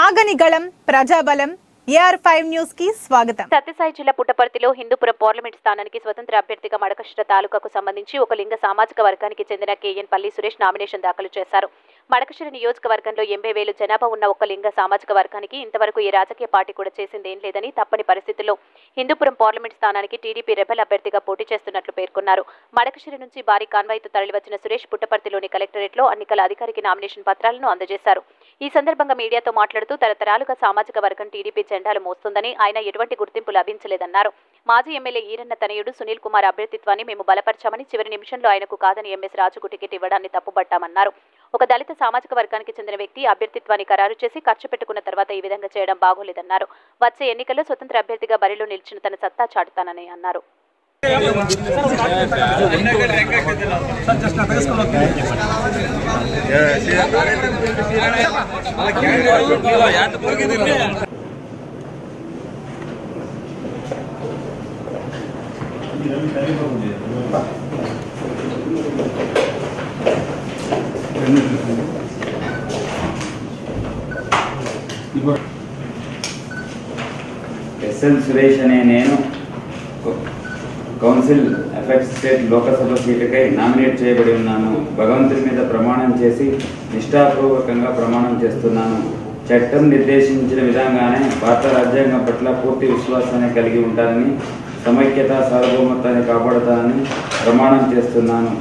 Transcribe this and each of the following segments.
ఆగనిగళం ప్రజాబలం AR5 news కి స్వాగతం. సత్యసాయి జిల్లా పుట్టపర్తిలో హిందూపురం పార్లమెంట్ స్థానానికి స్వతంత్ర అభ్యర్థిగా మడకశిర తాలూకాకు సంబంధించి ఒక లింగ సామాజిక వర్గానికి చెందిన KN పల్లి సురేష్ నామినేషన్ దాఖలు చేశారు. మడకశిర నియోజకవర్గంలో 80,000 జనాభా ఉన్న ఒక లింగ సామాజిక వర్గానికి ఇంతవరకు ఏ రాజకీయ పార్టీ కూడా చేసిందేం లేదని, తప్పని పరిస్థితుల్లో హిందూపురం పార్లమెంట్ స్థానానికి టీడీపీ రెబెల్ అభ్యర్థిగా పోటీ చేస్తున్నట్లు పేర్కొన్నారు. మడకశిర నుంచి భారీ కాన్వాయ్తో తరలివచ్చిన సురేష్ పుట్టపర్తిలోని కలెక్టరేట్లో ఎన్నికల అధికారికి నామినేషన్ పత్రాలను అందజేశారు. ఈ సందర్భంగా మీడియాతో మాట్లాడుతూ తరతరాలుగా సామాజిక వర్గం టీడీపీ జెండాలు మోస్తుందని, ఆయన ఎటువంటి గుర్తింపు లభించలేదన్నారు. మాజీ ఎమ్మెల్యే ఈరన్న తనయుడు సునీల్ కుమార్ అభ్యర్థిత్వాన్ని మేము బలపరిచామని, చివరి నిమిషంలో ఆయనకు కాదని MS రాజుకు టికెట్ ఇవ్వడాన్ని తప్పుపట్టామన్నారు. ఒక దళిత సామాజిక వర్గానికి చెందిన వ్యక్తి అభ్యర్థిత్వాన్ని ఖరారు చేసి ఖర్చు పెట్టుకున్న తర్వాత ఈ విధంగా చేయడం బాగోలేదన్నారు. వచ్చే ఎన్నికల్లో స్వతంత్ర అభ్యర్థిగా బరిలో నిలిచిన తన సత్తా చాటుతానని అన్నారు. SL సురేష్ అనే నేను కౌన్సిల్ ఎఫెక్ట్స్ స్టేట్ లోకసభ సీటుకై నామినేట్ చేయబడి ఉన్నాను. భగవంతుని మీద ప్రమాణం చేసి నిష్ఠాపూర్వకంగా ప్రమాణం చేస్తున్నాను. చట్టం నిర్దేశించిన విధంగానే భారత రాజ్యాంగం పట్ల పూర్తి విశ్వాసాన్ని కలిగి ఉంటానని, సమైక్యత సార్వభౌమత్వాన్ని కాపాడుతానని ప్రమాణం చేస్తున్నాను.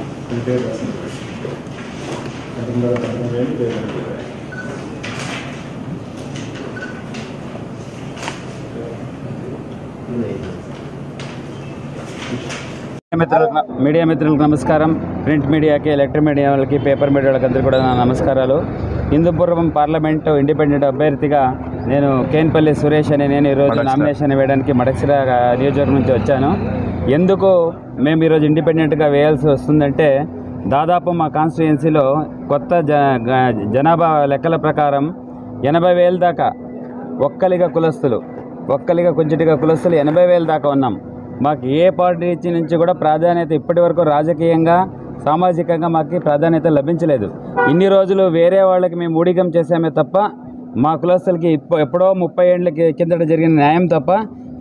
మీడియా మిత్రులకు నమస్కారం. ప్రింట్ మీడియాకి, ఎలక్ట్రిక్ మీడియా వాళ్ళకి, పేపర్ మీడియా వాళ్ళకి అందరికీ కూడా నా నమస్కారాలు. హిందూపురం పార్లమెంటు ఇండిపెండెంట్ అభ్యర్థిగా నేను KN పల్లి సురేష్ అని నేను ఈరోజు నామినేషన్ వేయడానికి మడకశిర నియోజకవర్గం నుంచి వచ్చాను. ఎందుకు మేము ఈరోజు ఇండిపెండెంట్గా వేయాల్సి వస్తుందంటే, దాదాపు మా కాన్స్టిట్యుయెన్సీలో కొత్త జనాభా లెక్కల ప్రకారం 80,000 దాకా ఒక్కలిగా కులస్తులు 80,000 దాకా ఉన్నాం. మాకు ఏ పార్టీ నుంచి కూడా ప్రాధాన్యత ఇప్పటి వరకు రాజకీయంగా, సామాజికంగా మాకు ప్రాధాన్యత లభించలేదు. ఇన్ని రోజులు వేరే వాళ్ళకి మేము ఊడిగం చేసామే తప్ప, మా కులస్తులకి ఎప్పుడో 30 ఏళ్ళ కిందట జరిగిన న్యాయం తప్ప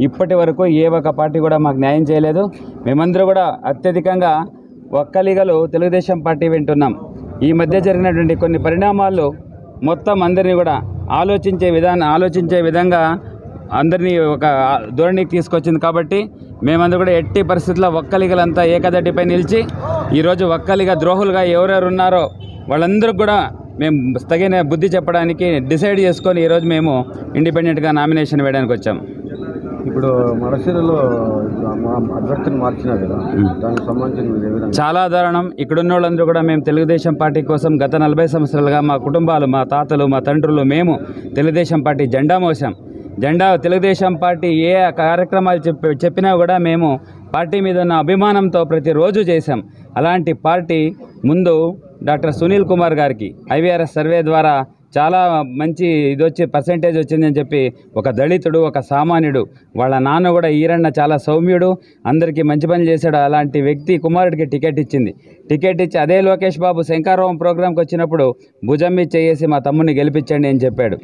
ఇప్పటి వరకు ఏ ఒక్క పార్టీ కూడా మాకు న్యాయం చేయలేదు. మేమందరూ కూడా అత్యధికంగా ఒక్కలిగలు తెలుగుదేశం పార్టీ వింటున్నాం. ఈ మధ్య జరిగినటువంటి కొన్ని పరిణామాలు మొత్తం అందరినీ కూడా ఆలోచించే విధంగా అందరినీ ఒక ధోరణికి తీసుకొచ్చింది. కాబట్టి మేమందరూ కూడా ఎట్టి పరిస్థితుల్లో ఒక్కలిగలంతా ఏకదటిపై నిలిచి ఈరోజు ఒక్కలిగ ద్రోహులుగా ఎవరెవరు ఉన్నారో వాళ్ళందరూ కూడా మేము తగిన బుద్ధి చెప్పడానికి డిసైడ్ చేసుకొని ఈరోజు మేము ఇండిపెండెంట్గా నామినేషన్ వేయడానికి వచ్చాం. ఇప్పుడు మడకశిరలో అభ్యర్థిని మార్చినారు కదా, దానికి సంబంధించిన చాలా దారుణం. ఇక్కడున్న వాళ్ళందరూ కూడా మేము తెలుగుదేశం పార్టీ కోసం గత 40 సంవత్సరాలుగా మా కుటుంబాలు, మా తాతలు, మా తండ్రులు మేము తెలుగుదేశం పార్టీ జెండా మోసాం. తెలుగుదేశం పార్టీ ఏ కార్యక్రమాలు చెప్పినా కూడా మేము పార్టీ మీద ఉన్న అభిమానంతో ప్రతిరోజు చేశాం. అలాంటి పార్టీ ముందు డాక్టర్ సునీల్ కుమార్ గారికి IVRS సర్వే ద్వారా చాలా మంచి పర్సెంటేజ్ వచ్చిందని చెప్పి, ఒక దళితుడు, ఒక సామాన్యుడు, వాళ్ళ నాన్న కూడా ఈరన్న చాలా సౌమ్యుడు, అందరికీ మంచి పని చేశాడు. అలాంటి వ్యక్తి కుమారుడికి టికెట్ ఇచ్చి అదే లోకేష్ బాబు శంకారావం ప్రోగ్రాంకి వచ్చినప్పుడు భుజం మీద చేసి మా తమ్ముడిని గెలిపించండి అని చెప్పాడు.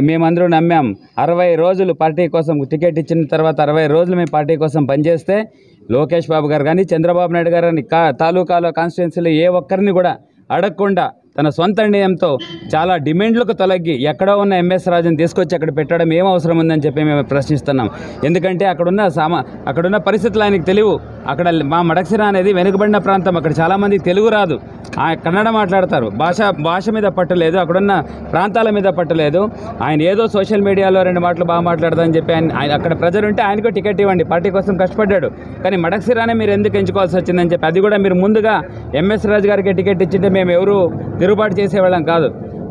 మేమందరూ నమ్మాం. 60 రోజులు పార్టీ కోసం టికెట్ ఇచ్చిన తర్వాత 60 రోజులు మేము పార్టీ కోసం పనిచేస్తే లోకేష్ బాబు గారు కానీ, చంద్రబాబు నాయుడు గారు కానీ తాలూకాలో కాన్స్టిట్యుయెన్సీలో ఏ ఒక్కరిని కూడా అడగకుండా తన సొంత నిర్ణయంతో చాలా డిమాండ్లకు తొలగి ఎక్కడో ఉన్న MS రాజుని తీసుకొచ్చి అక్కడ పెట్టడం ఏం అవసరం ఉందని చెప్పి మేము ప్రశ్నిస్తున్నాం. ఎందుకంటే అక్కడున్న పరిస్థితులు ఆయనకు తెలియవు. అక్కడ మా మడకశిర అనేది వెనుకబడిన ప్రాంతం. అక్కడ చాలామంది తెలుగు రాదు, కన్నడ మాట్లాడతారు. భాష మీద పట్టలేదు, అక్కడున్న ప్రాంతాల మీద పట్టలేదు. ఆయన ఏదో సోషల్ మీడియాలో 2 మాటలు బాగా మాట్లాడదని చెప్పి ఆయన అక్కడ ప్రజలు ఉంటే ఆయనకు టికెట్ ఇవ్వండి, పార్టీ కోసం కష్టపడ్డాడు. కానీ మడకశిరానే మీరు ఎందుకు ఎంచుకోవాల్సి వచ్చిందని చెప్పి, అది కూడా మీరు ముందుగా MS రాజు గారికి టికెట్ ఇచ్చింటే మేము ఎవరు తిరుగుబాటు చేసేవాళ్ళం కాదు.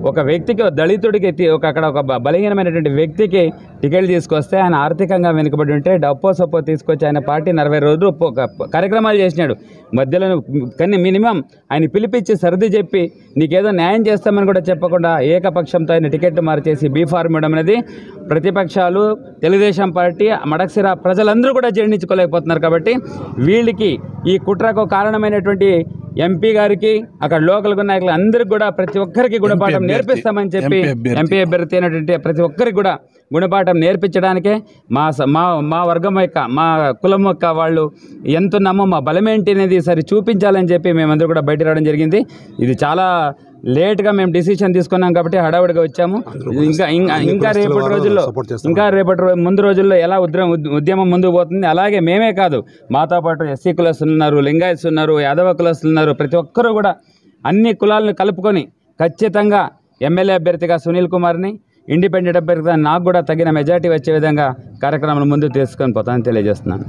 ఒక వ్యక్తికి, దళితుడికి, అక్కడ ఒక బలహీనమైనటువంటి వ్యక్తికి టికెట్ తీసుకొస్తే ఆయన ఆర్థికంగా వెనుకబడి ఉంటే డప్పో సప్పో తీసుకొచ్చి ఆయన పార్టీ 40 రోజులు కార్యక్రమాలు చేసినాడు. మధ్యలో కానీ మినిమం ఆయన పిలిపించి సర్ది చెప్పి నీకేదో న్యాయం చేస్తామని కూడా చెప్పకుండా ఏకపక్షంతో ఆయన టికెట్ మార్చేసి B.Pharm ఇవ్వడం అనేది ప్రతిపక్షాలు, తెలుగుదేశం పార్టీ, మడకశిర ప్రజలందరూ కూడా జీర్ణించుకోలేకపోతున్నారు. కాబట్టి వీళ్ళకి ఈ కుట్రకు కారణమైనటువంటి MP గారికి, అక్కడ లోకల్ నాయకులు అందరికీ కూడా, ప్రతి ఒక్కరికి కూడా పాఠం నేర్పిస్తామని చెప్పి ఎంపీ అభ్యర్థి అయినటువంటి ప్రతి ఒక్కరికి కూడా గుణపాఠం నేర్పించడానికే మా వర్గం యొక్క మా కులం యొక్క వాళ్ళు ఎంతున్నామో మా బలమేంటి అనేది సరి చూపించాలని చెప్పి మేమందరూ కూడా బయట రావడం జరిగింది. ఇది చాలా లేట్గా మేము డిసిషన్ తీసుకున్నాం కాబట్టి హడావుడిగా వచ్చాము. ఇంకా రేపటి ముందు రోజుల్లో ఎలా ఉద్యమం ముందుకు పోతుంది, అలాగే మేమే కాదు మాతో పాటు ఎస్సీ కులస్తులు ఉన్నారు, లింగాయత్స్ ఉన్నారు, యాదవ కులస్తులు ఉన్నారు, ప్రతి ఒక్కరూ కూడా అన్ని కులాలను కలుపుకొని ఖచ్చితంగా ఎమ్మెల్యే అభ్యర్థిగా సునీల్ కుమార్ని, ఇండిపెండెంట్ అభ్యర్థిగా నాకు కూడా తగిన మెజార్టీ వచ్చే విధంగా కార్యక్రమాలు ముందుకు తీసుకొని పోతానని తెలియజేస్తున్నాను.